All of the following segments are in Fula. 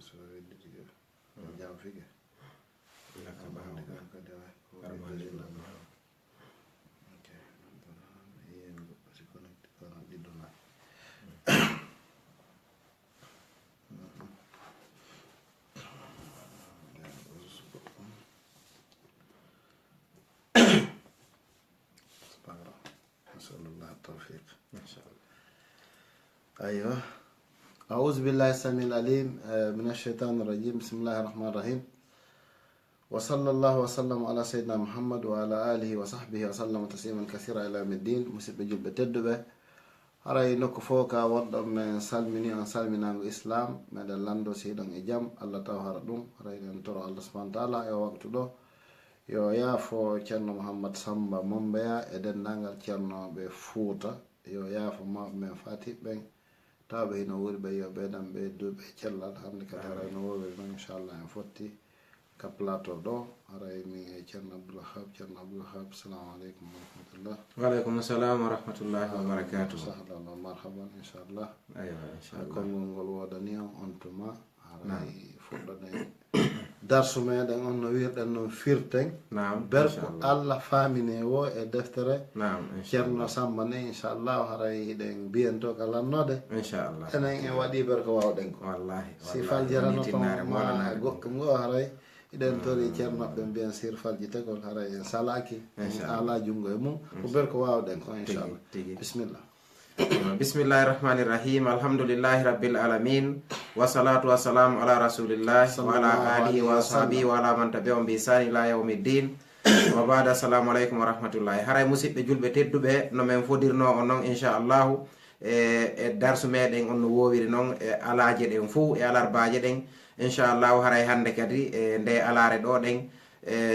so wedditiga jam fige التوفيق إن شاء الله. أيوة. أعوذ بالله السميع العليم من الشيطان الرجيم. بسم الله الرحمن الرحيم. وصلى الله وسلم على سيدنا محمد وعلى آله وصحبه وسلم تسليما كثيرا إلى يوم الدين. مسبة جلبة تدبة haray nokku fof ka woɗɗo men salmini on salminago islam meɗen lando siɗon e jaam allah taw hara ɗum haray en toro allah subahana taala e waktu ɗo yo yaafo ceerno mouhammad samba mombeya e dendagal ceernoɓe fouta yo yaafo mawɓe men fatiɓɓen tawɓe hino wuuri ɓe yo ɓeydan ɓe duuɓe cellal hande kadi haray no wowiri noon inchallah en fotti ka plateau ɗo haray min e ceerno abdoulwahab assalamu aleykum wa rahmatullah. Waaleykum salam wa rahmatullahi wa barakatuh. Sahlan wa marhaban inchallah. Aywa inchallah. Konngol ngol wodani on tuma haray fuɗɗoɗen darsu meɗen on no wirɗen noon firten berko allah famine wo e deftere ceerno samba ne inchallah haray hiɗen biento ka lannode inchallah enen en waɗi berko wawɗen ko wallahi si faljarano ma goɗɗum go haray iɗen tori ceernoɓe mbiyen sir falji tegol haray en salaki ala jungo e mum ko berko wawɗen ko inchallah. Bismillah. Bismillahirrahmanirrahim. Alhamdulillahi rabbil alamin. Wassalatu wassalamu ala rasulillah wa ala alihi wa sahbihi wa ala man tabi'ahum bi ihsan ila yawmiddin. Wa ba'da. Assalamu alaikum wa rahmatullahi. Haray musidɓe julɓe tedduɓe no men fodirno on non inchallah e darsu meɗen on no wowiri noon e alaje ɗen fou e alarbaje ɗen inchallah. Haray hande kadi e nde alare ɗo ɗen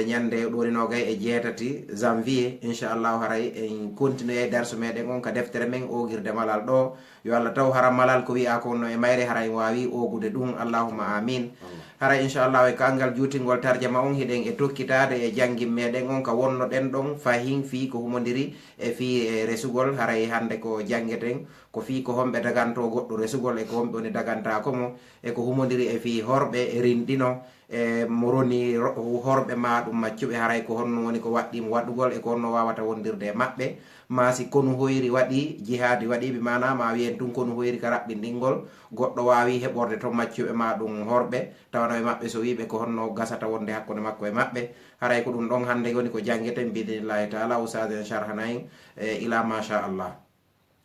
ñande ɗoninogay e 7 janvier inchallahu haray en continue darsu meɗen on ka deftere men ogirde malal ɗo yo allah taw hara malal ko wiya ko no e mayre haray wawi ogude ɗum allahumma amin. haray inchallahu e kangal juutingol tarjama on hiɗen e tokkitade e janggin meɗen on ka wonno ɗen ɗon fahin fi ko humodiri e fi resugol haray hande ko janggeten ko fi ko homɓe daganto goɗɗo resugol e ko homɓe woni daganta komo e ko humodiri e fi horɓe e rinɗino e moroni horɓe ma ɗum maccuɓe haray ko honno woni ko waɗɗimo waɗugol e ko honno wawata wondirde e maɓɓe ma si konu hoyri waɗi jihadi waɗiɓe mana ma wiyen tun konu hoyri ka raɓɓinɗingol goɗɗo wawi heɓorde to maccuɓe ma ɗum horɓe tawano e maɓɓe so wiɓe ko honno gasata wonde hakkude makko e maɓɓe haray ko ɗum ɗon hande woni ko jangueten bidinillahi taala usaden sharhanayin ila masha allah.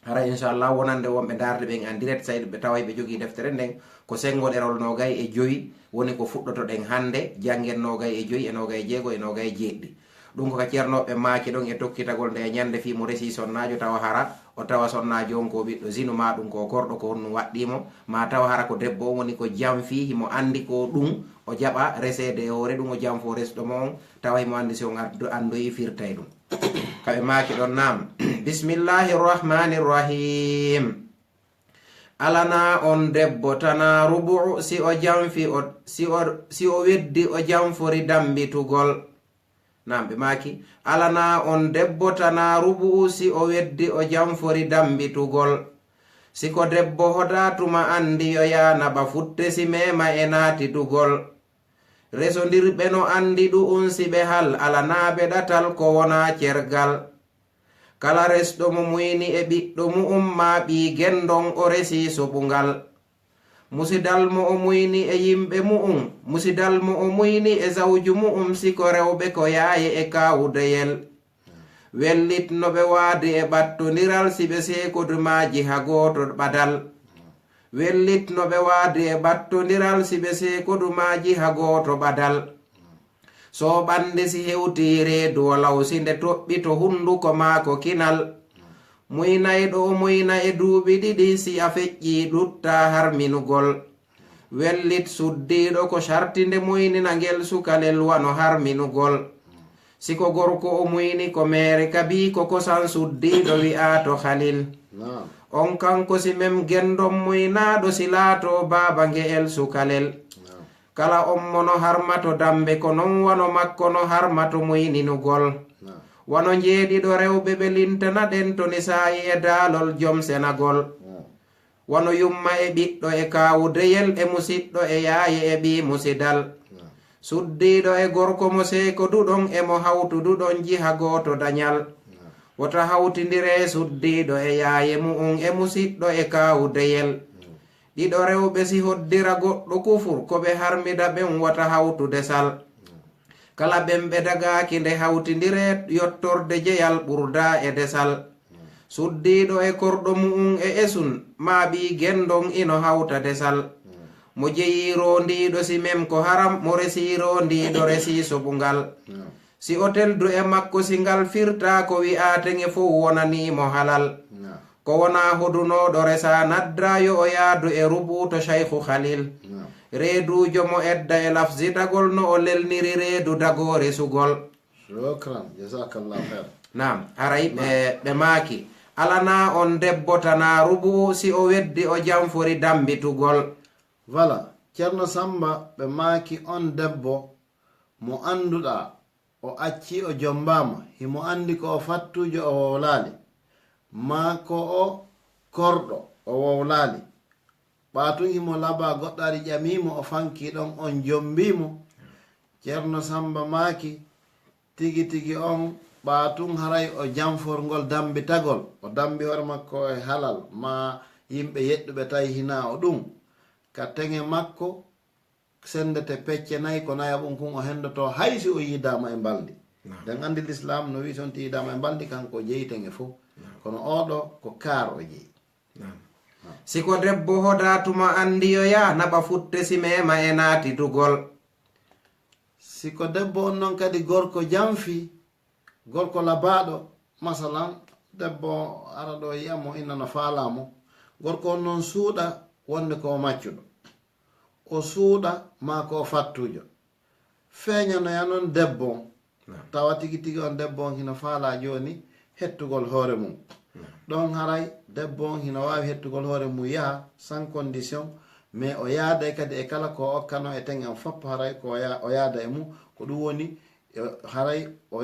haray inchallah wonande wonɓe darde ɓen en direct sayɗo ɓe tawa ɓe jogui deftere nden ko sengo ɗerol nogay e 5 woni ko fuɗɗoto ɗen hande janggen nogay e 5 e nogay e 6 e nogay e 7 ɗum ko ka ceernoɓe maaki ɗon e tokkitagol nde ñande fimo resi sonnajo tawa hara o tawa sonnajo on ko ɓiɗɗo zinu ma ɗum ko korɗo ko honno waɗɗimo ma tawa hara ko debbo on woni ko jam fi himo andi ko ɗum o jaɓa resede e hoore ɗum o jam fo resɗomo on tawa himo andi si on andoyi firtay ɗum kaɓe maaki ɗon nam. Bismillahirrahmanirrahim. alana on debbo tana rubu si o jamfi si o weddi o jamfori dambitugol. Namɓe maki alana on debbo tana rubu si o weddi o jamfori dambitugol. siko debbo hodatuma andi yo yanaba futte si mema e natitugol. resondirɓe no andi ɗu'un siɓe hal alanaɓe ɗatal ko wona cergal. kala resɗo mo muyni e ɓiɗɗo mu'um ma ɓi gendon o resi soɓugal. musidal mo o muyni e yimɓe mu'um musidal mo o muyni e zawju mu'um siko rewɓe ko yaaye e kawudeyel. wellitno ɓe waadi e ɓattodiral siɓe sekodumaji ha goto ɓadal. wellitno ɓe waadi e ɓattodiral siɓe sekodumaji ha goto ɓadal. so ɓande si hewti reedu o lawsinde toɓɓi to hunduko maako kinal. muynayɗo o muyna e duuɓi 2 si a feƴƴi ɗutta harminugol. wellit suddiɗo ko shartinde muynina ngel sukalel wano harminugol. siko gorko o muyni ko mere kabi ko kosan suddiɗo wi'a to halil. on kanko si mem gendon muynaɗo si laato baba nge'el sukalel. kala on mono harmato dambe ko non wano makko no harmato muyninugol. wano jeeɗiɗo rewɓe ɓe lintana ɗen to ni sayi e daalol joom senagol. wono yumma e ɓiɗɗo e kawudeyel e musiɗɗo e yaaye e ɓi musidal suddiɗo e gorko mo seeko duɗon emo hawtuduɗon jiha goto dañal wota hawtidire suddiɗo e yaaye mu'um e musiɗɗo e kawudeyel ɗiɗo rewɓe si hoddira goɗɗo kufur ko ɓe harmida ɓen wata hawtude sal kala ɓen ɓe dagaki nde hawtidire yottorde jeyal ɓurda e desal suddiɗo e korɗo mu'um e esun ma ɓi gendon ino hawta desal mo jeyiro ndiɗo si mem ko haram mo resiro ndiɗo resi soɓungal si o teldu e makko si ngal firta ko wi'atenge fo wonanimo halal ko wona hodunoɗo resa naddayo o yaadu e rubuto shaykhu khalil reedujo mo edda e lafzi dagol no o lelniri reedu dago resugol shukran jazakallah khair nam aray ɓe maaki alana on debbo tana rubu si o weddi o jamfori dambitugol voilà ceerno samba ɓe maaki on debbo mo anduɗa o acci o jombama himo andi ko o fattujo o wowlali ma ko o korɗo o wowlali ɓatun himo laba goɗɗari ƴamimo o fanki ɗon on jombimo ceerno samba maaki tigi tigi on ɓatun haray o jamforgol dambitagol o dambi hoore makko e halal ma yimɓe yeɗɗuɓe tawi hina o ɗum ka teŋe makko sendete pecce nayi ko naya ɓum kun o hendoto haysi o yidama e mbaldi den andi l'islam no wi sonti yidama e mbaldi kanko jeyitenge fo kono oɗo ko kaar o jeeyi siko debbo hoda tuma andiyoya naɓa futte si mema e naati dugol siko debbo on noon kadi gorko jamfi gorko labaɗo masalan debbo ara ɗo yiyamo innano faalamo gorko on noon suuɗa wonde ko maccuɗo o suuɗa ma ko fattujo feeñanoya noon debbo tawa tigi tigi on debbo on hino faala joni hettugol hoore mum ɗon haray debbo on hino wawi hettugol hoore mum yaha sans condition mais o yaada kadi e kala ko okkano e teng en foppo haray ko o yaada e mum ko ɗum woni haray o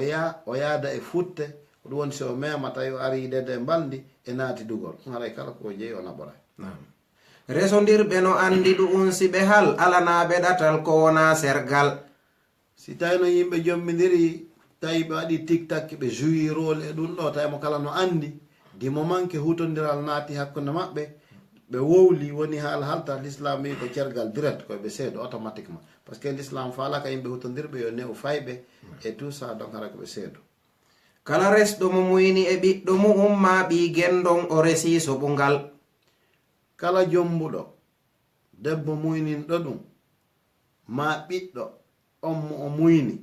yaada e futte ko ɗum woni so o mema tawi o ari yidede e mbaldi e naati dugol haray kala ko jeeyi o naɓora resondirɓe no andi ɗum si ɓe hal alanaɓe ɗatal ko wona sergal si tawi no yimɓe jommidiri tawi ɓe waɗi tiktak ɓe jouyi rôle e ɗum ɗo tawi mo kala no andi di momanque hutodiral naati hakkude maɓɓe ɓe wowli woni haala halta l'islam wi ko cergal direct koye ɓe seedo automatiquement par ce que l'islam faalaka yimɓe hutodirɓe yo ne'u fayɓe et tout ça donc hara ko ɓe seedo kala resɗo mo muyni e ɓiɗɗo mu'um ma ɓi gendon o resi soɓungal kala jombuɗo debbo muyninɗo ɗum ma ɓiɗɗo on mo o muyni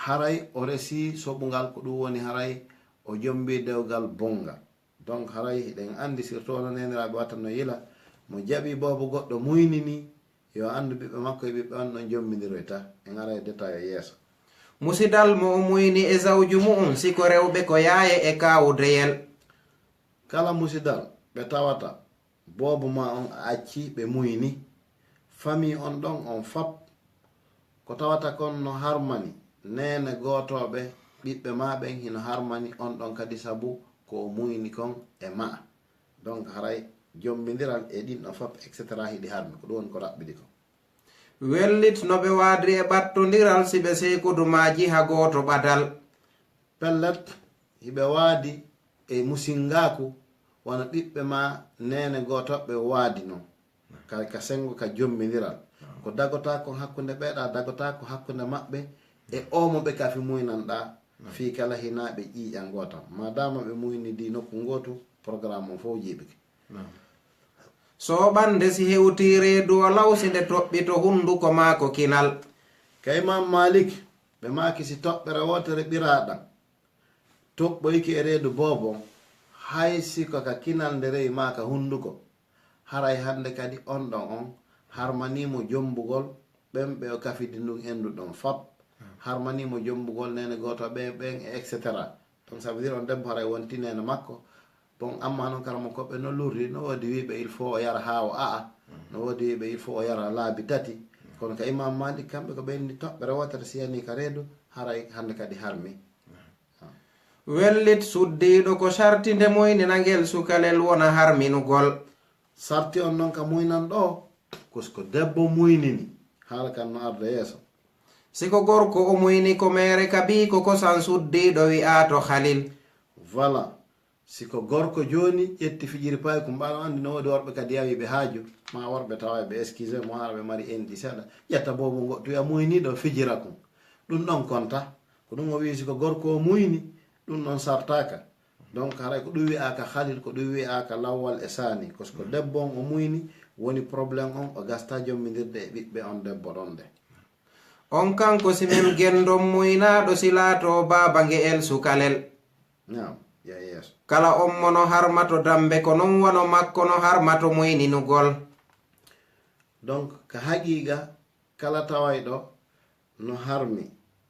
haray o resi soɓungal ko ɗum woni haray o jombi dewgal bongal donc haray ɗen andi surtout ono neniraɓe wattanno yila mo jaɓi bobo goɗɗo muyni ni yo andu ɓiɓɓe makko e ɓiɓɓe on ɗon jombidiroyta en ara e détail e yeeso musidal mo o muyni e zawju mu'um siko rewɓe ko yaaye e kawudeyel kala musidal ɓe tawata bobo ma on acci ɓe muyni famille on ɗon on fap ko tawata kon no harmani nene gotoɓe ɓiɓɓe ma ɓen hino harmani on ɗon kadi sabu ko muyni kon e ma donc haray jombidiral e ɗin ɗo fap etc hiɗi harmi ko ɗum woni ko raɓɓiɗi ko wellit no ɓe wadri e ɓattodiral si ɓe seykudumaji ha goto ɓadal pellet hiɓe waadi e musingaku wona ɓiɓɓe ma nene gotoɓe waadi noon ka sengo ka jombidiral ko dagota ko hakkude ɓeeɗa dagota ko hakkude maɓɓe e omo ɓe kafi muynanɗa fi kala hinaɓe ƴiƴan gotam madama ɓe muyni di nokku gotu programme o fof jiɓike soɓande si hewti reedu o lawsi nde toɓɓito hunduko maako kinal ka imam malik ɓe maki si toɓɓere wotere ɓiraɗam toɓɓoyki e reedu bobon hay siko ka kinal nde rewi maka hunduko haray hande kadi on ɗon on harmanimo jombugol ɓen ɓe o kafidi ndun endu ɗon fab harmanimo jombugol nene goto ɓen etc donc ça veut dire on debbo haray wonti nene makko bon amma noon karamo koɓe no lurri no wodi wiɓe il faut o yara ha o aa no wodi wiɓe il faut o yara laabi tati kono ka imam malik kamɓe ko ɓenni toɓɓere wotere siyani ka reedu haray hande kadi harmi wellit suddiɗo ko sartinde moynina ngel sukalel wona harminugol. sarti on noon ka muynan ɗo kosko debbo muynini haala kan no arda yeeso. siko gorko o muyni ko mere kabi ko kosan suddiɗo wi'a to halil. voilà siko gorko joni ƴetti fijiri payi ko mbaɗo andi no wodi worɓe kadi yawi ɓe haaju ma worɓe tawa ɓe excuse mo hara ɓe mari enɗi seeɗa ƴetta bobo goɗɗo wiya muyniɗo fijira kum ɗum ɗon konta ko ɗum o wi siko gorko o muyni ɗum ɗon sartaka. donc haray ko ɗum wi'aka halil ko ɗum wi'aka lawwal e sani kosko debbo on o muyni woni probléme on o gasta jommidirde e ɓiɓɓe on debbo ɗon de. on kanko simen gendon muynaɗo silato baba nge'el sukalel. naam ya yeeso. kala on mo no harmato dambe ko non wono makko no harmato muyninugol. donc ka haqiqa kala tawayɗo no harmi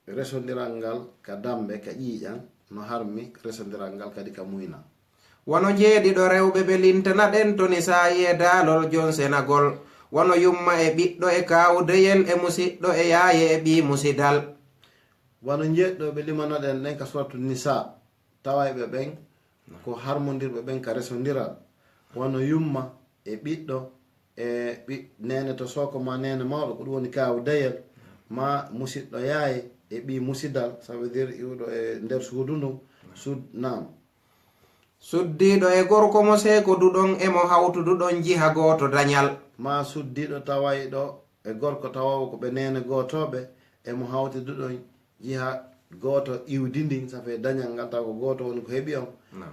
resodiral ngal ka dambe ka ƴiiƴan no harmi resodiral ngal kadi ka muyna. wono jeeɗiɗo rewɓe ɓe lintana ɗen to ni sayi e daalol jon senagol wono yumma e ɓiɗɗo e kawudeyel e musiɗɗo e yaaye e ɓi musidal. wono jeeɗɗo ɓe limanoɗen ɗen ka sortu nisa tawayɓe ɓen ko harmodirɓe ɓen ka resodiral wono yumma e ɓiɗɗo e nene to soko ma nene mawɗo ko ɗum woni kawudeyel ma musiɗɗo yaaye e ɓi musidal ça veut dire iwɗo e nder suudu ndu nam. suddiɗo e gorko mo seko duɗon emo hawtuduɗon jiha goto dañal. ma suddiɗo tawayɗo e gorko tawawo ko ɓe nene gotoɓe emo hawti duɗon jiha goto iwdindin ça fait dañal ngal taw ko goto woni ko heeɓi on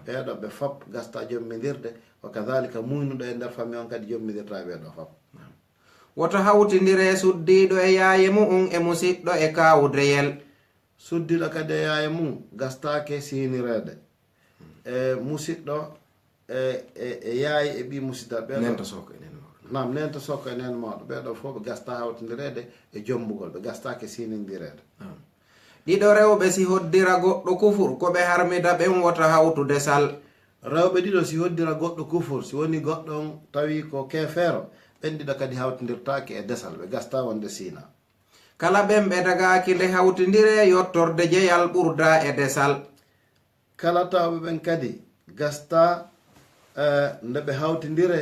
ɓeɗo ɓe fop gasta jommidirde wa kadhalika muynuɗo e nder famille on kadi jommidirta ɓeɗo fop. woto hawtidire suddiɗo e yaaye mum e musiɗɗo e kawudeyel. suddiɗo kadi e yaaye mum gastake sinirede e musiɗɗo e yaaye e ɓi musidal ɓeɗo nam nenta sokko e nen mawɗo ɓeɗo fof ɓe gasta hawtidirede e jombugol ɓe gastake sinindirede. ɗiɗo rewɓe si hoddira goɗɗo kufur ko ɓe harmida ɓen wota hawtude sal. rewɓe ɗiɗo si hoddira goɗɗo kufur si woni goɗɗo on tawi ko kefeero ɓen ɗiɗo kadi hawtidirtake e desal ɓe gasta wonde sina. kala ɓen ɓe dagaki nde hawtidire yottorde jeyal ɓurda e desal. kala tawɓe ɓen kadi gasta nde ɓe hawtidire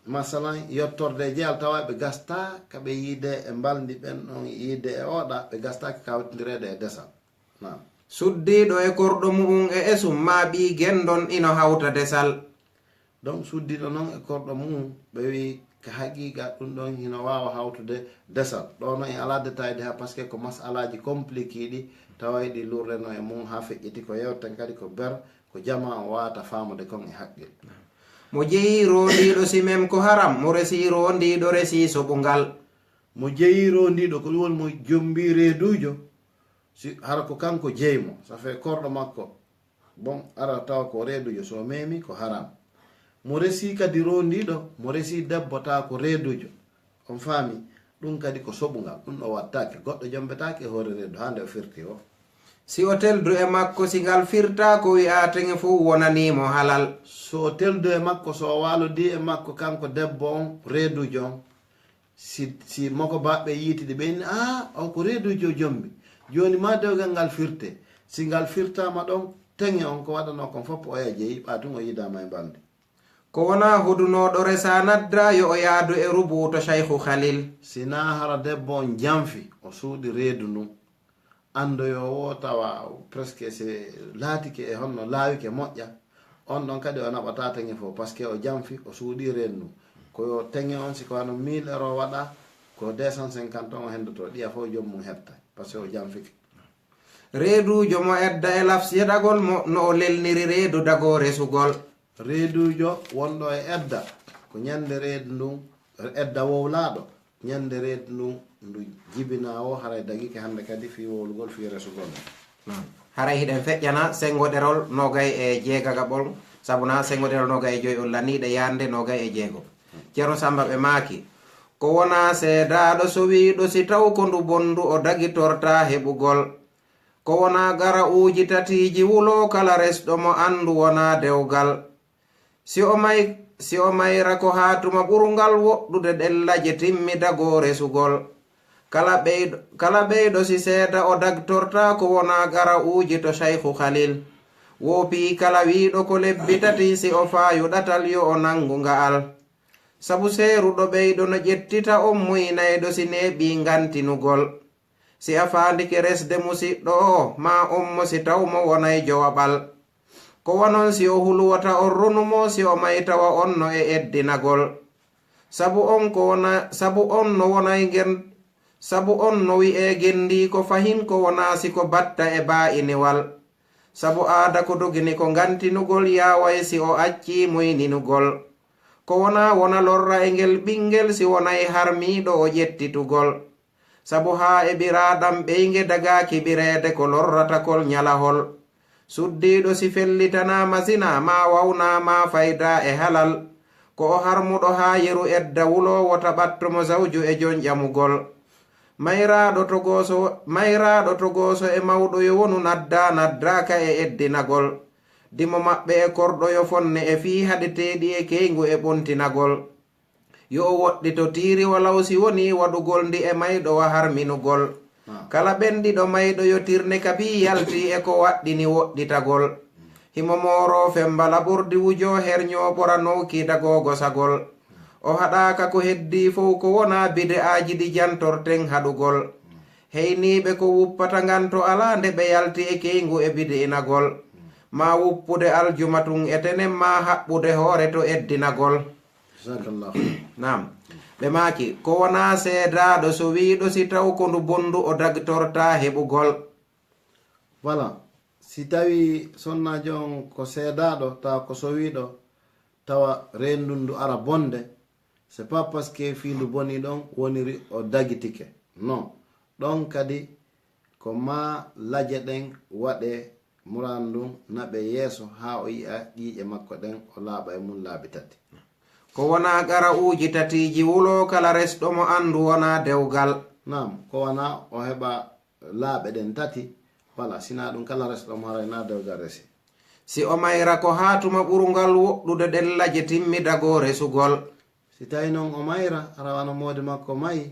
masalan yottorde jeyal tawa ɓe gasta kaɓe yiide e mbaldi ɓen ɗon yiide e oɗa ɓe gastake ka hawtidirede e desal. nam suddiɗo e korɗo mum e esum ma ɓi gendon ino hawta desal. donc suddiɗo noon e korɗo mum ɓe wi ka haqiqa ɗum ɗon hino wawa hawtude desal ɗo noon en ala détaillé ha par ce que ko masalaji compliqué ɗi tawayɗi lurreno e mum ha feƴƴiti ko yewten kadi ko ber ko jama o wawata famude kon e haqqil. mo jeeyi rondiɗo simem ko haram mo resi rondiɗo resi soɓungal. mo jeeyi rondiɗo ko ɗum woni mo jombi reedujo si hara ko kanko jeymo ça fait korɗo makko bon ara tawa ko reedujo so memi ko haram. mo resi kadi rondiɗo mo resi debbo tawa ko reedujo on faami ɗum kadi ko soɓugal ɗum ɗo wattake goɗɗo jombetake e hoore reedu hande o firti o. si o teldu e makko si ngal firta ko wi'a tenge fof wonanimo halal. so o teldu e makko so o walodi e makko kanko debbo on reedujo on si moko baɓɓe yiitide ɓeyni on ko reedujo jombi joni ma dewgal ngal firte si ngal firtama ɗon tenge on ko waɗano kon fof oya jeeyi ɓatun o yidama e balde. ko wona hodunoɗo resa nadda yo o yaadu e rubuto cheikhu khalil. sina hara debbo on jamfi o suuɗi reedu ndun andoyowo tawa presque se laatike e honno laawike moƴƴa on ɗon kadi o naɓata tenge fof par ce que o jamfi o suuɗi reedu ndun ko tenge on siko wano 1000 euro waɗa ko 250 on o hendoto ɗiya fof jommum hetta par ce que o jamfike. reedujo mo edda e lafsiyeɗagol mo no o lelniri reedu dago resugol. reedujo wonɗo e edda ko ñande reedu ndun edda wowlaɗo ñande reedu ndun ndu jibina o haray dagike hande kadi fi wowlugol fi resugol. haray hiɗen feƴƴana sengoɗerol nogay e jeegagaɓol sabuna sengoɗerol nogay e joyi on laniɗe yande nogay e jeego. ceerno Samba ɓe maaki ko wona seedaɗo sowiɗo si taw ko ndu bondu o dagitorta heɓugol ko wona gara uji tatiji wulo kala resɗo mo andu wona dewgal si o mayra ko hatuma ɓurgal woɗɗude ɗellaje timmida go resugol kala ɓeyɗo si seeda o dagtorta ko wona gara uji to cheikhu khalil wopi kala wiɗo ko lebbi tati si o faayu ɗatal yo o nangu nga'al sabu seeruɗo ɓeyɗo no ƴettita on muynayɗo si neeɓi ngantinugol si a faandike resde musiɗɗo o ma on mo si taw mo wonay jowaɓal ko wonon si o hulwata on runumo si o maytawa on no e eddinagol sabu on no wi'e gendi ko fahin ko wona si ko batta e baa'iniwal sabu aada ko dogini ko ngantinugol yaway si o acci muyninugol ko wona lorra e ngel ɓingel si wonay harmiɗo o ƴettitugol sabu ha e ɓiraɗam ɓeyge dagaki ɓireede ko lorratakol nyalahol suddiɗo si fellitanama zina ma wawna ma fayda e halal ko o harmuɗo ha yeru edda wulowo taɓattomo zawju e jon ƴamugol mayraɗo togoso e mawɗo yo wonu naddaka e eddinagol dimo maɓɓe e korɗo yo fonne e fii haɗeteɗi e keygu e ɓontinagol yo o woɗɗito tiiri walaw si woni waɗugol ndi e mayɗo wa harminugol kala ɓenɗiɗo mayɗo yo tirne kabi yalti e ko waɗɗini woɗɗitagol himo moro fembala ɓurdi wujo herño ɓora nowkidagogo sagol o haɗaka ko heddi fof ko wona bide aji ɗi jantorten haɗugol heyniɓe ko wuppata ngan to ala nde ɓe yalti e keygu e bide inagol ma wuppude aljumatun e tenen ma haɓɓude hoore to eddinagol nam ɓe maki ko wona seedaɗo so wiɗo si taw ko ndu bondu o dagtorta heɓugol voilà si tawi sonnajo on ko seedaɗo tawa ko so wiɗo tawa rendundu ara bonde c'est pas parce que fiindu boni ɗon woniri o dagitike non ɗon kadi ko ma laje ɗen waɗe murandum naɓe yeeso ha o yi'a ƴiƴe makko ɗen o laaɓa e mum laabi tati ko wona gara uji tatiji wulo kala resɗo mo andu wona dewgal nam ko wona o heɓa laaɓe ɗen tati wala sina ɗum kala resɗo mo harayna dewgal resi si o mayra ko hatuma ɓurgal woɗɗude ɗen laje timmidago resugol si tawi noon o mayra rawana moodi makko mayi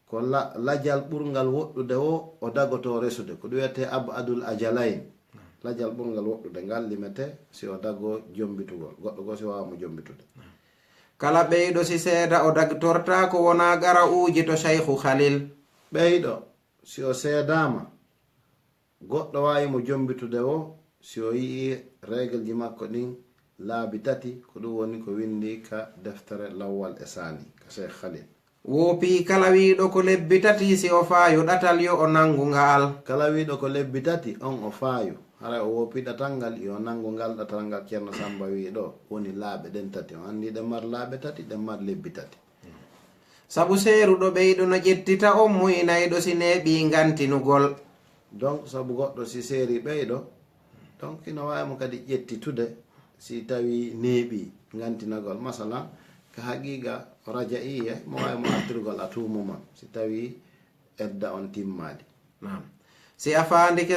ko lajal ɓurgal woɗɗude o dagoto resude ko ɗum wiyete abadul ajalain lajal ɓurgal woɗɗude ngal limete si o dago jombitugol goɗɗo go si wawamo jombitude kala ɓeyɗo si seeda o dagtorta ko wona gara uji to cheikhu khalil ɓeyɗo si o seedama goɗɗo wawimo jombitude o si o yii régle ji makko ɗin laabi tati ko ɗum woni ko windi ka deftere lawwal e sani ka cheikh khalil wopi kala wiɗo ko lebbi tati si o faayu ɗatal yo o nangu ngal kala wiɗo ko lebbi tati on o faayu hara o wopi ɗatal ngal yo nangu ngal ɗatal ngal ceerno samba wiɗo woni laaɓe ɗen tati o andi ɗe mar laaɓe tati ɗe mar lebbi tati sabu seeruɗo ɓeyɗo no ƴettita on muynayɗo si neeɓi ngantinugol donc sabu goɗɗo si seeri ɓeyɗo donc ino wawimo kadi ƴettitude si tawi neeɓi ngantinagol masalan ka haqiqa raja iya mo wawimo artirgol a tumuma si tawi edda on timmali si a faandike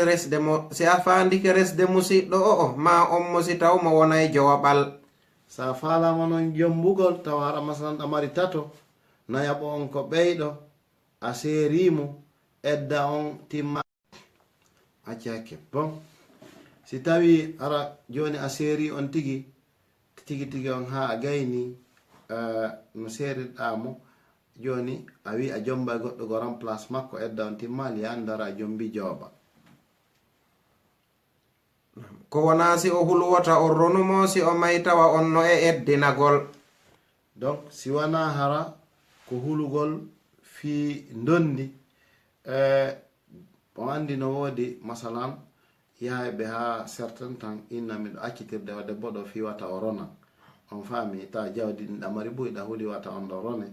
resde musiɗɗo o ma on mo si taw mo wonay jowaɓal sa falama noon jombugol taw hara masalan ɗamari tato nayaɓo on ko ɓeyɗo a seerimo edda on timma accakke bon si tawi ara joni a seeri on tigi on ha a gayni no seeriɗamo joni a wi a jomba e goɗɗo go remplace makko edda on timmali ya ndara a jombi jooba ko wona si o hulwota on ronumo si o maytawa on no e eddinagol donc si wona hara ko hulugol fi ndondi o andi no woodi masalan yahayɓe ha certain temps inna miɗo accitirde o debbo ɗo fiwata o rona on faami ta jawdi ɗin ɗamari ɓuyɗa huuli wata on ɗo rone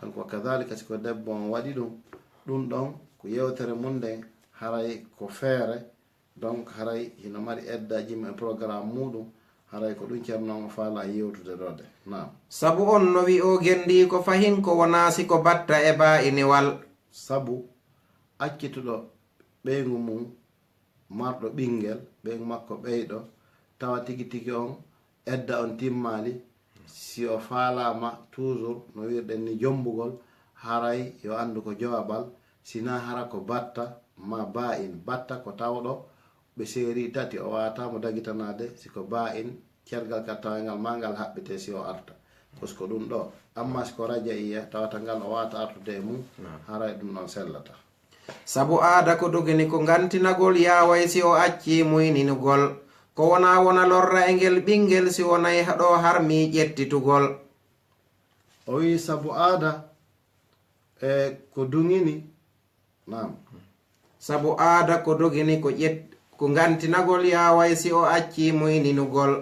donc wa kadalika siko debbo on waɗi ɗum ɗon ko yewtere mum nden haray ko feere donc haray hino mari eddaji e programme muɗum haray ko ɗum ceerno on faala yewtude ɗode nam sabu on no wi o gendi ko fahin ko wona siko batta e baa'iniwal sabu accituɗo ɓeygu mum marɗo ɓingel ɓeygu makko ɓeyɗo tawa tigi tigi on edda on timmali si o faalama toujours no wirɗen ni jombugol haray yo andu ko jowaɓal sina hara ko batta ma ba in batta ko tawɗo ɓe seeri tati o wawatamo dagitanade siko ba in cergal ka tawengal ma ngal haɓɓete si o arta puisque ɗum ɗo amma siko radia iya tawata ngal o wawata artude e mum haray ɗum ɗon sellata. Sabu aada ko dogini ko gantinagol yaway si o acci muyninugol ko wona lorra e ngel ɓingel si wonay haɗo harmi ƴettitugol. O wi sabu aada e ko dungini nam sabu aada ko dogini ko gantinagol yaway si o acci muyninugol.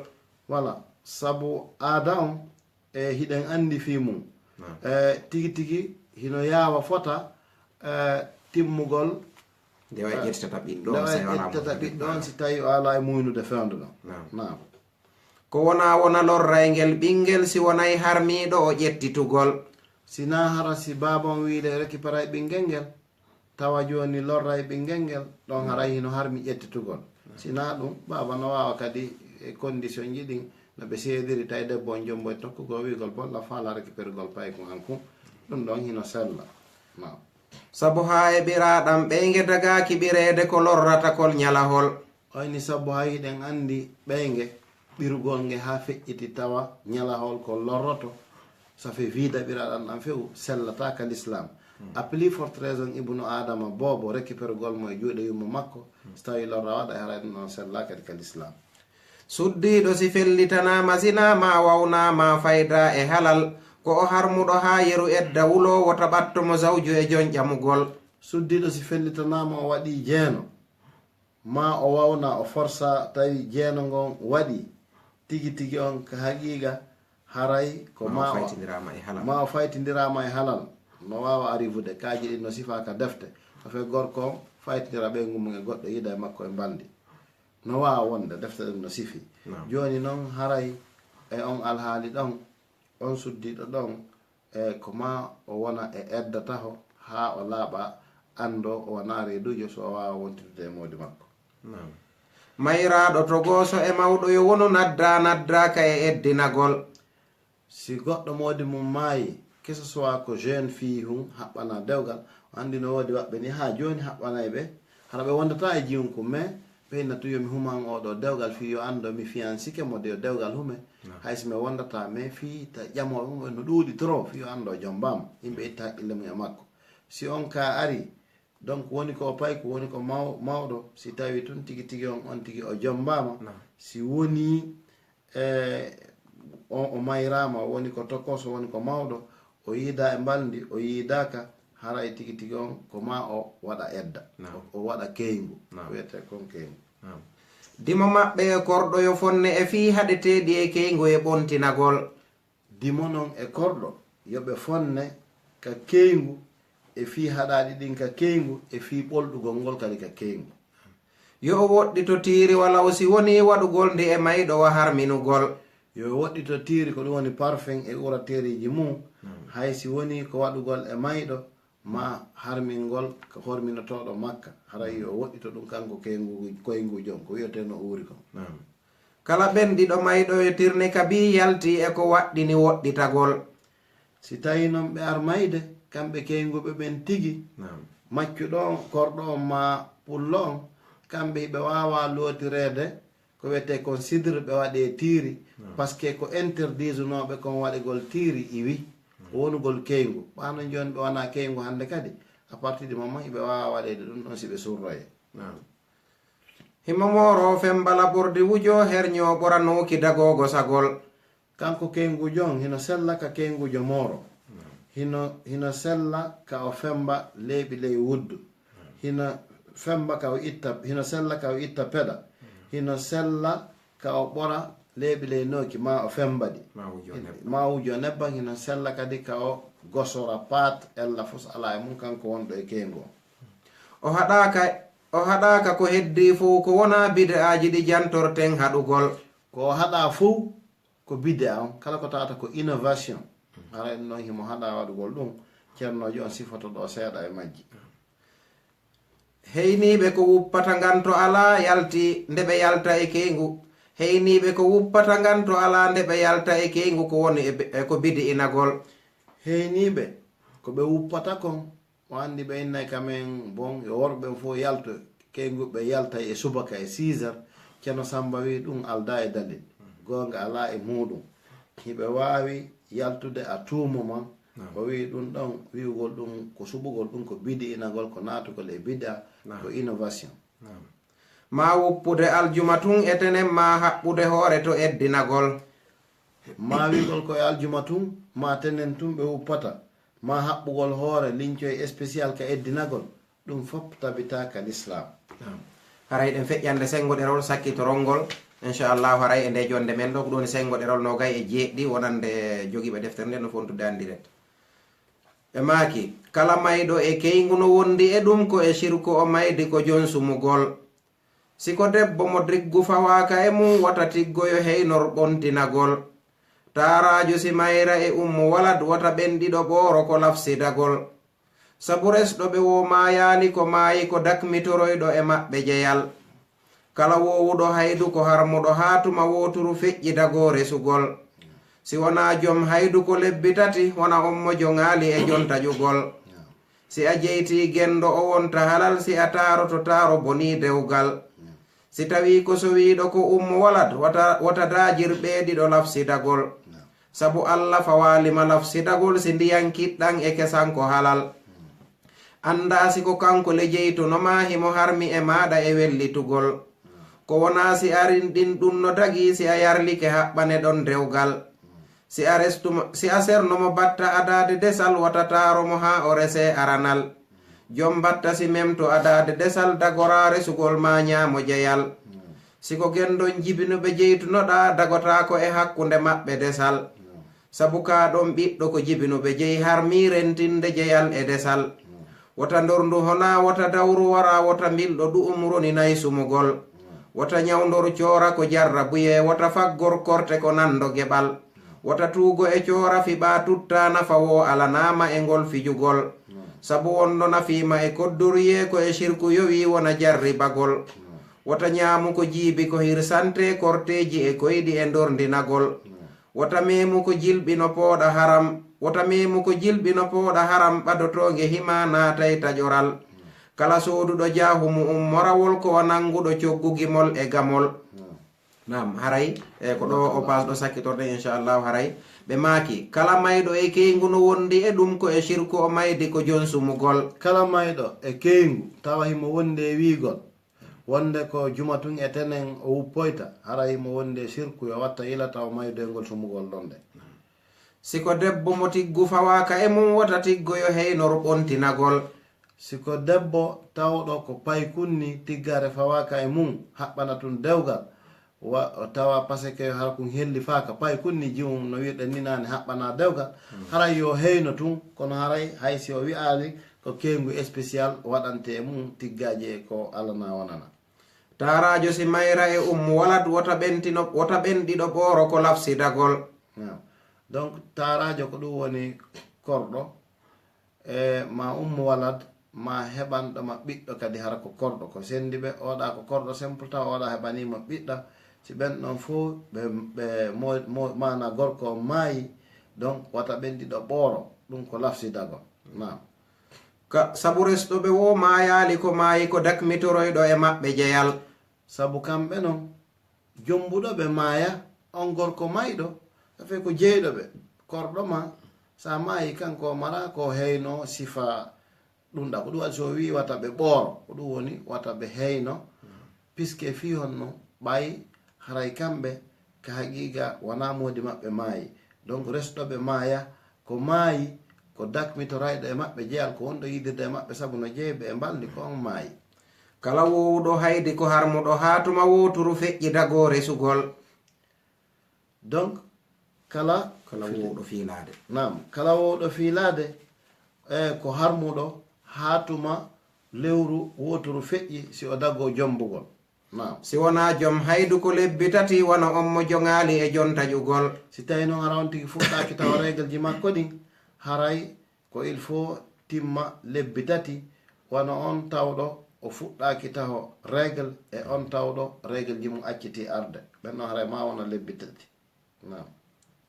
voilà sabu aada on hiɗen andi fi mum tigi tigi hino yawa fota timmugol ndewa ƴettata ɓiɗɗo on si tawi o ala e muynude fewndo ɗon nam ko wona lorra e ngel ɓingel si wonay harmiɗo o ƴettitugol. sina hara si babon wiide récupéra e ɓingel ngel tawa joni lorra e ɓingel ngel ɗon haray hino harmi ƴettitugol. sina ɗum baba no wawa kadi e condition ji ɗin no ɓe seediri tawi debbo on jomboy tokkugol wigol bolla faala récupére gol pay ko hanku ɗum ɗon hino sella nam sabu ha e ɓiraɗam ɓeyge dagaki ɓirede ko lorrata kol ñalahol. oyni sabu ha hiɗen andi ɓeyge ɓirugol nge ha feƴƴiti tawa ñalahol ko lorroto ça fait vida ɓiraɗam ɗam few sellata ka l'islam a plus forte raison ibnu adama bobo récupére gol mo e juuɗe yummo makko so tawi lorra waɗa e haray ɗum ɗon sella kadi ka l'islam. suddiɗo si fellitanama sinama wawnama fayda e halal ko o harmuɗo ha yeru edda wulowo taɓattomo zawju e jon ƴamugol. suddiɗo si fellitanama o waɗi jeeno ma o wawna o forsa tawi jeeno ngon waɗi tigi tigi on ka haqiqa haray ko ma o faytidirama e halal no wawa arrivude kaji ɗin no sifa ka defte so fe gorko faytidira ɓeygu mum e goɗɗo yiida e makko e bandi no wawa wonde defte ɗum no sifi joni noon haray e on alhaali ɗon on suddiɗo ɗon e ko ma o wona e eddataho ha o laaɓa ando o wona reedujo so o wawa wontitude e modi makko. mayraɗo to goso e mawɗo yo wonu naddaka e eddinagol. si goɗɗo modi mum maayi que ce soit ko jeune fille hum haɓɓana dewgal andi no woodi waɓɓe ni ha joni haɓɓanay ɓe hara ɓe wondata e jiyunku mais ɓeyna tuyomi human oɗo dewgal fi yo ando mi fiancike mo de dewgal hume hayso mi wondata mais fi ta ƴamoɓe mum no ɗuuɗi trop fi yo ando jombama yimɓe itta haqqille mum e makko si on ka ari donc woni ko pay ko woni ko mawɗo si tawi tun tigi tigi on tigi o jombama si woni o mayrama woni ko tokkoso woni ko mawɗo o yiida e mbaldi o yiidaka hara e tigi tigi on ko ma o waɗa edda o waɗa keygu wiyete kon keygu. dimo maɓɓe e korɗo yo fonne e fi haɗeteɗi e keygu e ɓontinagol. dimo noon e korɗo yoɓe fonne ka keygu e fi haɗaɗi ɗin ka keygu e fi ɓolɗugol ngol kadi ka keygu. yo o woɗɗito tiiri walla o si woni waɗugol ndi e mayɗo wa harminugol. yo woɗɗito tiiri ko ɗum woni parfum e urateriji mum hay si woni ko waɗugol e mayɗo ma harmingol ko horminotoɗo makka haray yo woɗɗito ɗum kanko koyngu jon ko wiyete no uuri ko. kala ɓenɗiɗo mayɗo e tirni kabi yalti e ko waɗɗini woɗɗitagol. si tawi noon ɓe ar mayde kamɓe keyguɓe ɓen tigi maccuɗo on korɗo on ma pullo on kamɓe ɓe wawa lootirede ko wiyete kon sidre ɓe waɗe tiiri par ce que ko interdisunoɓe kon waɗigol tiiri iwi wonugol keygu ɓano joni ɓe wona keygu hande kadi à partir du moment ɓe wawa waɗede ɗum ɗon si ɓe surroye. himomoro fembala ɓurdi wujo herño ɓoranuki dagogo sagol. kanko keygu jon hino sella ka keygujo moro hino sella ka o femba leeɓi ley wuddu hino sella ka o itta peɗa hino sella ka o ɓora leeɓi ley noki ma o fembaɗi ma wujo nebban hino sella kadi ka o gosora pat ella fos ala e mum kanko wonɗo e keygo o haɗaka ko heddi fo ko wona bide aji ɗi jantorten haɗugol. ko haɗa fo ko bide on kala ko tawata ko innovation hara en noon himo haɗa waɗugol ɗum ceernojo on sifoto ɗo seeɗa e majji. heyniɓe ko wuppata ngan to ala yalti nde ɓe yalta e keygu heyniɓe ko wuppata ngan to ala nde ɓe yalta e keygu ko woni ko bidi inagol. heyniɓe ko ɓe wuppata kon o andi ɓe innay kamen bon yo worɓe ɓen fof yalto keyguɓe yalta e subaka e 6 heures ceerno Samba wi ɗum alda e dalil gonga ala e muɗum hiɓe wawi yaltude a tuumo man o wi ɗum ɗon wiwgol ɗum ko suɓugol ɗum ko bidi inagol ko natugol e bid'a ko innovation ma woppude aljuma tun etenen ma haɓɓude hoore to eddinagol ma wigol koye aljuma tun ma tenen tun ɓe wuppata ma haɓɓugol hoore liñcoye spécial ka eddinagol ɗum fof tabitaka l'islam haray ɗen feƴƴande sengo ɗerol sakkitorolngol inchallahu haray e nde jonde men ɗo ko ɗoni sengo ɗerol nogay e jeeɗɗi wonande jogiiɓe deftere nde no fontude andiret e maaki kala mayɗo e keygu no wondi e ɗum ko e shirku o maydi ko jon sumugol siko debbo mo driggu fawaka e mum wata tiggoyo heynor ɓontinagol taarajo si mayra e ummo walad wata ɓenɗiɗo ɓooro ko lafsidagol sabu resɗo ɓe wo maayali ko maayi ko dakmitoroyɗo e maɓɓe jeyal kala wowuɗo haydu ko harmuɗo haatuma woturu feƴƴidago resugol si wona joom haydu ko lebbi tati wona ommo joŋaali e jontaƴugol si a jeyti gendo o wonta halal si a taaroto taaro boni dewgal si tawi ko sowiɗo ko ummo walad wata daajir ɓeeɗiɗo lafsidagol sabu allah fawalima lafsidagol si ndiyan kiɗɗan e kesan ko halal anda si ko kanko le jeytonoma himo harmi e maɗa e wellitugol ko wona si arin ɗin ɗum no tagi si a yarlike haɓɓane ɗon dewgal si a sernomo batta adade desal watataromo ha o rese aranal jom batta si memto adade desal dagora resugol ma ñamo jeyal siko gendon jibinuɓe jeytunoɗa dagotako e hakkunde maɓɓe desal sabu ka ɗon ɓiɗɗo ko jibinuɓe jeyi harmi rentinde jeyal e desal wata dorndu hona wata dawru wara wata mbilɗo ɗu'um roni nayi sumugol wata nyawdor coora ko jarra buye wata faggor korte ko nando geɓal wata tuugo e coora fiɓa tutta nafa wo alanama e ngol fijugol sabu wonno nafima e koddoriye ko e shirku yowi wona jarri bagol wata ñaamu ko jiibi ko hirsante korteji e koyɗi e ndordinagol wata memu ko jilɓino pooɗa haram wata memu ko jilɓino pooɗa haram ɓadotoge hima naatay taƴoral kala sooduɗo jahumu morawol ko nanguɗo coggugimol e gamol nam haray e ko ɗo o pasɗo sakkitorde inchallahu haray ɓe maaki kala mayɗo e keygu no wondi e ɗum ko e shirku o maydi ko jon sumugol kala mayɗo e keygu tawa himo wondi e wiigol wonde ko jumatun e tenen o wuppoyta haray himo wondi e shirku yo watta ilata o maydo e ngol sumugol ɗon de siko debbo mo tiggu fawaka e mum wata tiggoyo heynor ɓontinagol siko debbo tawɗo ko pay kunni tiggare fawaka e mum haɓɓana tun dewgal tawa pasque har kum helli faka pay kunni jimum no wiɗen ni nane haɓɓana dewgal haray yo heyno tun kono haray haysi o wi'ali ko keygu spécial waɗante e mum tiggaji e ko alana wonana taarajo si mayra e walad wota ɓenɗiɗo ɓooro ko lafsidagol donc taarajo ko ɗum woni korɗo e ma walad ma heɓanɗoma ɓiɗɗo kadi hara ko korɗo ko sendi ɓe oɗa ko korɗo simple taw oɗa heɓanima ɓiɗɗa si ɓen ɗon fo ɓe mana gorko maayi donc wata ɓenɗiɗo ɓooro ɗum ko lafsidago nam sabu resɗo ɓe wo mayali ko maayi ko dakmitoroyɗo e maɓɓe jeyal sabu kamɓe noon jombuɗo ɓe maaya on gorko mayɗo afe ko jeyɗo ɓe korɗo ma sa maayi kanko mara ko heyno sifa ɗum ɗa ko ɗum waɗi so wi wata ɓe ɓooro ko ɗum woni wata ɓe heyno puisque fi honno ɓay haray kamɓe ka haqiqa wona modi maɓɓe maayi donc resɗo ɓe maaya ko maayi ko dakmitorayɗo e maɓɓe jeyal ko wonɗo yidirde e maɓɓe sabu no jeyɓe e mbaldi ko on maayi kala wowuɗo haydi ko harmuɗo haatuma woturu feƴƴidago resugol donc kala wowuɗo fiilade nam kala wowuɗo fiilade e ko harmuɗo haatuma lewru woturu feƴƴi si o dago jombugol nam si wona joom haydu ko lebbi tati wona onmo joŋaali e jontaƴugol si tawi noon hara on tigi fuɗɗaki tawa régle ji makko ɗin haray ko il faut timma lebbi tati wona on tawɗo o fuɗɗaki taho régle e on tawɗo régle ji mum acciti arde ɓen noon haray ma wona lebbi tati nam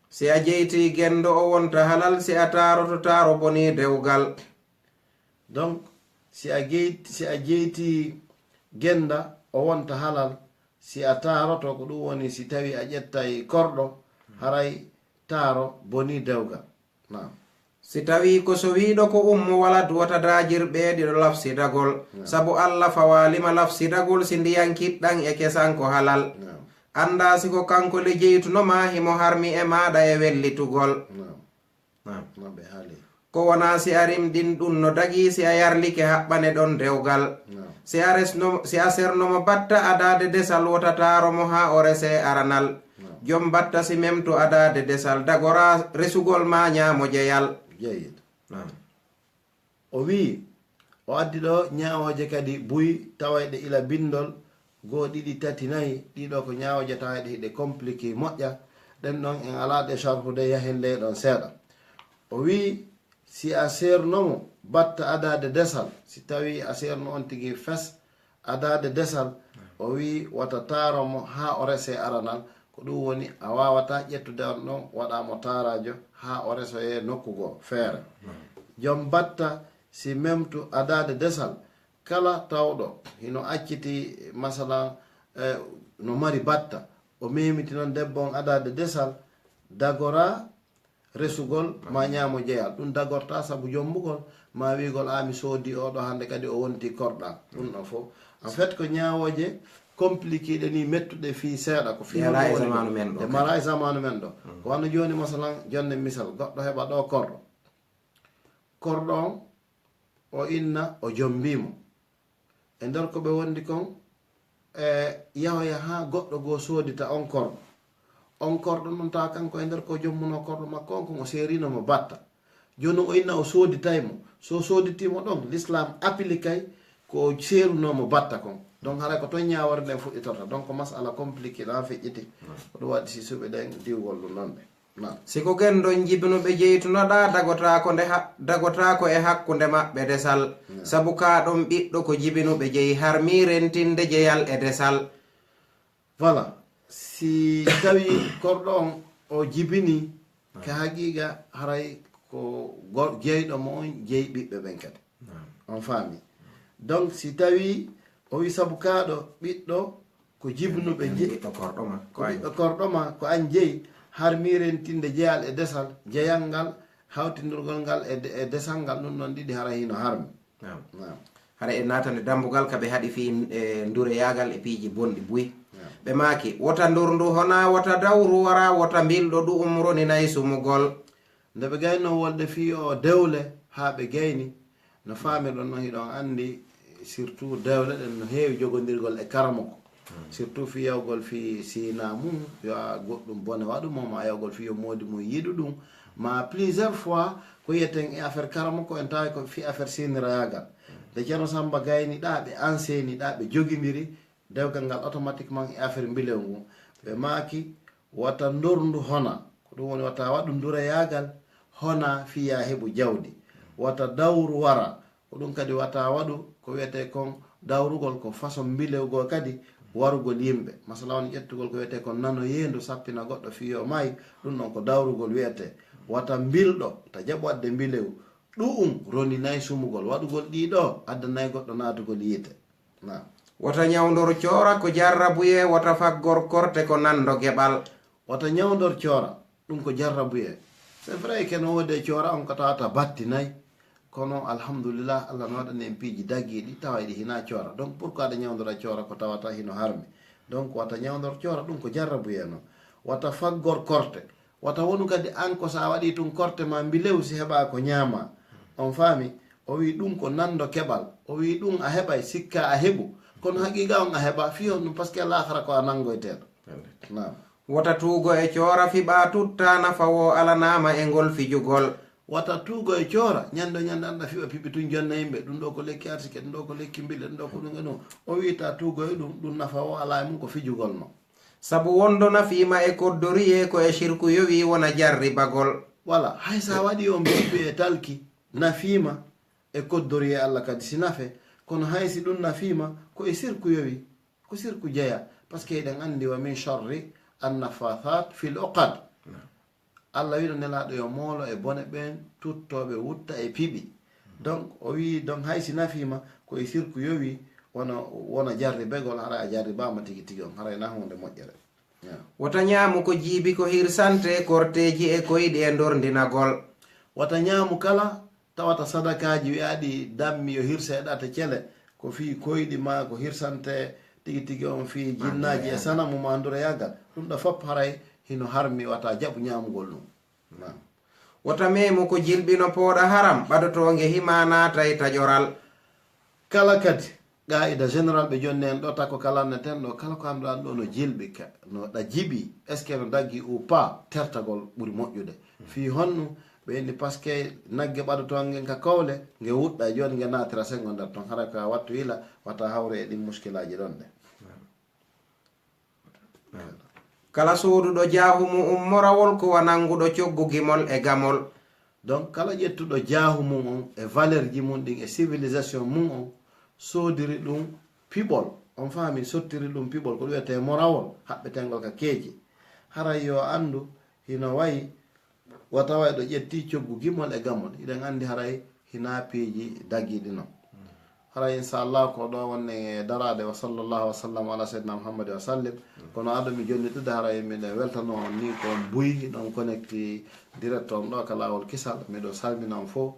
si a jeyti gendo o wonta halal si a taaro boni dewgal donc si a jeyti genda o wonta halal si a taroto ko ɗum woni si tawi a ƴettay korɗo haray taaro boni dewgal. Naam. si tawi ko so wiiɗo ko ummo walad wata daajirɓe ɗiɗo lafsidagol sabu allah fawalima lafsidagol si ndiyan kiɗɗan e kesan ko halal anda siko kanko lejeytunoma himo harmi e maɗa e wellitugol. ko wona si a rimɗin ɗum no dagi si a yarlike haɓɓane ɗon dewgal si a sernomo batta adade desal wotataromo ha o rese aranal jom batta si memto adade desal dagora resugol ma ñaamo jeyal. Jeyid. O wi o addi ɗo ñawoje kadi buy tawayɗe ila bindol 1 2 3 4 ɗiɗo ko ñawoje tawayɗe hiɗe compliqué moƴƴa ɗen ɗon en alaɗe sharhude yahen ley ɗon seeɗa. O wi si a sernomo batta adade desal si tawi a serno on tigi fes adade desal o wi wata taromo ha o rese aranal ko ɗum woni a wawata ƴettude on ɗon waɗamo tarajo ha o reso e nokkugo feere. Jom batta si memtu adade desal kala tawɗo hino acciti masalan no mari batta o memiti noon debbo on adade desal dagora resugol ma ñaamo jeyal ɗum dagorta sabu jombugol ma wigol ami soodi oɗo hande kadi o wonti korɗan ɗum ɗon fof en fait ko ñawoje compliqué ɗe ni mettuɗe fi seeɗa ko fi mara e zamanu men ɗo ko wanno joni masalan jonde misal goɗɗo heɓa ɗo korɗo on o inna o jombimo e nder ko ɓe wondi kon yahoya ha goɗɗo goo soodita on korɗo noon tawa kanko e nder ko jommuno korɗo makko on kon o serinomo batta joni o inna o sooditaymo so sooditimo ɗon l'islam appliquay ko serunomo batta kon donc haray ko toon ñawore nde fuɗɗitorta donc masala compliqué ɗan feƴƴiti ko ɗum waɗi si suɓe ɗen diwgol ɗum noon ɗe. siko gendon jibinoɓe jeytunoɗa dagotako e hakkude maɓɓe desal sabu ka ɗon ɓiɗɗo ko jibinuɓe jeyi harmi rentinde jeyal e desal. Voilà, si tawi korɗo on o jibini ka haqiqa haray ko jeyɗo mo on jeyi ɓiɓɓe ɓen kadi on faami. Donc si tawi o wi sabu kaɗo ɓiɗɗo ko jibnuɓe ɓiɗɗo korɗoma ko an jeyi harmi rentinde jeyal e desal jeyal ngal hawtindirgol ngal e desal ngal ɗum noon ɗiɗi hara hino harmi. hara e natande dambugal kaɓe haɗi fi dureyagal e piiji bonɗi buy ɓe maaki wota ndurndu hona wota dawru wara wota mbilɗo ɗum roni nayi sumugol. nde ɓe gayno wolde fi o dewle ha ɓe gayni no famirɗon noon hiɗon andi surtout dewle ɗen no heewi jogodirgol e karamoko surtout fi yawgol fi sina mum yo goɗɗum bone waɗumo ma yawgol fi yo modi mum yiɗu ɗum ma plusieurs fois ko yiyeten e affaire karamoko en tawi ko fi affaire sinirayagal nde ceerno Samba gayni ɗa ɓe enseigne ɗa ɓe jogidiri dewgal ngal automatiquement e affaire mbilew ngu ɓe maaki wata ndorndu hona ko ɗum woni wata waɗu dureyagal hona fiya heɓu jawdi wata dawru wara ko ɗum kadi wata waɗu ko wiyete kon dawrugol ko façon mbilewgol kadi warugol yimɓe masala on ƴettugol ko wiyete kon nano yendu sappina goɗɗo fiyo mayi ɗum ɗon ko dawrugol wiyete wata mbilɗo ta jaɓu wadde mbilew ɗum roni nayi sumugol waɗugol ɗiɗo addanayi goɗɗo natugol yiite. wata ñawdor coora ko jarrabuye wata faggor korte ko nando geɓal. wata ñawdor coora ɗum ko jarrabuye c'est vrai ken wode coora on ko tawata batti nayi kono alhamdulillah allah no waɗani en piiji daggiɗi tawa ɗi hina coora donc pourquoi aɗa ñawdora coora ko tawata hino harmi donc wata ñawdor coora ɗum ko jarrabuye no wata faggor korte wata wonu kadi an ko sa waɗi tun korte ma mbilew si heɓa ko ñaama on faami o wi ɗum ko nando keɓal o wi ɗum a heɓay sikka a heɓu kono haqiqa on a heɓa fiyon ɗum par ce que lahara ko a nangoyteɗo. wata tuugo e coora fiɓa tutta nafa wo alanama e ngol fijugol. wata tuugo e coora ñande anda fiɓa piɓi tun jonna yimɓe ɗum ɗo ko lekki arsike ɗum ɗo ko lekki mbile ɗum ɗo ko ɗum e ɗum o wita tuugo e ɗum nafa o ala e mum ko fijugol no sabu wondo nafima e koddoriye ko e shirku yowi wona jarribagol. voilà hay sa waɗi o mbiɓe e talki nafima e koddoriye allah kadi si nafe kono hay si ɗum nafima ko e sirku yowi ko sirku jeeya par ce que eɗen andi wa min sharri annafathat fil uqad allah wiɗo nelaɗo yo moolo e bone ɓen tuttoɓe wutta e piɓi donc o wi donc hay si nafima ko e sirku yowi wona jarri begol hara a jarri bama tigi tigi on haray na hunde moƴƴere wata ñaamu ko jiibi ko hirsante korteji e koyɗi e ndor ndinagol wata ñaamu kala tawata sadakaji wiyaɗi dammi yo hirseɗate cele ko fi koyɗi ma ko hirsante tigi tigi on fi jinnaji e sanamu ma ndure yaggal ɗum ɗo fopp haray hino harmi wata jaɓu ñamugol ɗum wata memu ko jilɓino pooɗa haram ɓadotonge hima naata e taƴoral kala kadi qa'ida général ɓe jonni en ɗo tako kalanne ten ɗo kala ko annduɗan ɗo no jilɓi no ɗa jiɓi est ce que no daggi ou pas tertagol ɓuuri moƴƴude fi honno ɓe indi par ce que nagge ɓaɗotongen ka kawle nge wuɗɗa joni nge natira sengo nder ton hara ka wattu ila wata hawre e ɗin muskilaji ɗon ɗe kala soduɗo jaahu mum morawol ko wananguɗo coggu gimol e gamol donc kala ƴettuɗo jaahu mum on e valeur ji mum ɗin e civilisation mum on sodiri ɗum piɓol on faami sottiri ɗum piɓol ko wiyete morawol haɓɓetengol ka keeji haray yo andu hino wayi wata way ɗo ƴetti coggu gimol e gamol iɗen andi haray hina piiji dagiɗi noon haray inchallah ko ɗo wonne darade wa sallllahu wa sallam ala seydina mouhammadi wa sallim kono aɗomi jonniɗude haray miɗen weltano on ni ko buyi ɗon connecti direct on ɗo ka lawol kisal miɗo salmina on fof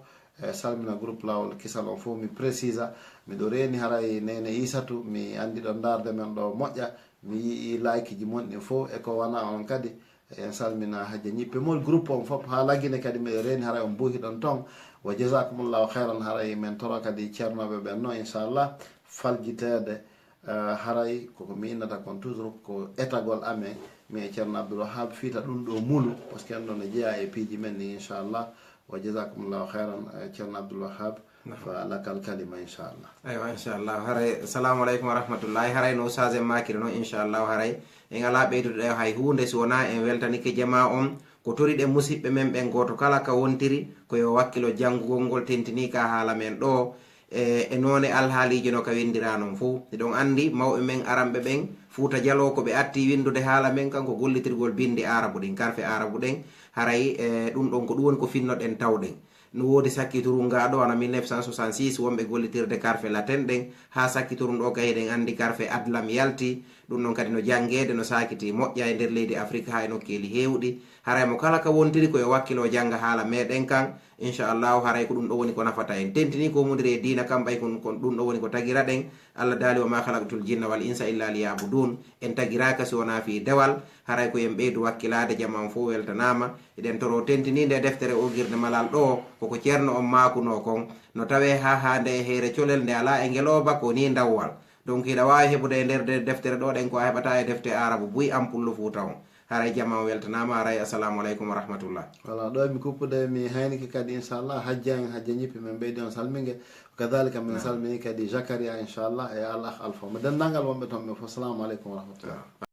salmina groupe lawol kisal on fof mi précisa miɗo reeni haray nene isatu mi andi ɗon darde men ɗo moƴƴa mi yii like ji monɗi fof e ko wana on kadi en salmina hajja ñippemol groupe on fof ha laggine kadi miɗo reeni haray on buuhi ɗon ton wa jasakumullahu hayran haray min toro kadi ceernoɓe ɓen no inchallah faljitede haray koko mi innata kon toujours ko étagol amen mi e ceerno abdoulwahab fiita ɗum ɗo mulu par ce que en ɗo ne jeeya e piiji men ni inchallah wa jasakumullahu hayran ceerno abdoulwahab fa lakal kalima inchallah aywa inchallah haray assalamu aleykum wa rahmatullahi haray no usage makiri noon inchallah haray en ala ɓeydude ɗo hay hunde si wona en weltanike jama on ko toriɗe musidɓe men ɓen goto kala ka wontiri koyo wakkilo janngugol ngol tentini ka haala men ɗo e noone alhaaliji no ka windira noon fo eɗon andi mawɓe men aranɓe ɓen Fuuta Jallow ko ɓe atti windude haala men kanko gollitirgol bindi arabu ɗin karfe arabu ɗen haray ɗum ɗon ko ɗum woni ko finnoɗen tawɗen no woodi sakkitoru ngaɗo ana 1966 wonɓe gollitirde karfe latin ɗen ha sakkitoru ɗo kay eɗen andi karfe adlam yalti ɗum ɗon kadi no janggede no sakiti moƴƴa e nder leydi afrique ha e nokkeli hewɗi haray mo kala ka wontiri koye wakkilo jangga haala meɗen kan inchallahu haray ko ɗum ɗo woni ko nafata en tentini ko mudiri e dina kam ɓay kon ɗum ɗo woni ko tagira ɗen allah daali wa ma halaqtul jinna wal insa illa liyabudun en tagiraka si wona fi dewal haray ko en ɓeydu wakkilade jaman fo weltanama eɗen toro tentini nde deftere ogirde malal ɗo koko ceerno on makuno kon no tawe ha hande e heere colel nde ala e ngeloba ko ni dawwal donc hiɗa wawi heɓude e nder deftere ɗo ɗen ko a heɓata e defte arabu buy ampullo fuuta on haray jaman weltanama haray assalamu aleykum wa rahmatullah voilà ɗo mi kuppude mi hayniki kadi inchallah hajja en hajja ñippi min ɓeydi on salmingue kadalika min salmini kadi jacaria inchallah e al akh alpha mo denndangal wonɓe toon ɓe fof assalamu aleykum wa rahmatullah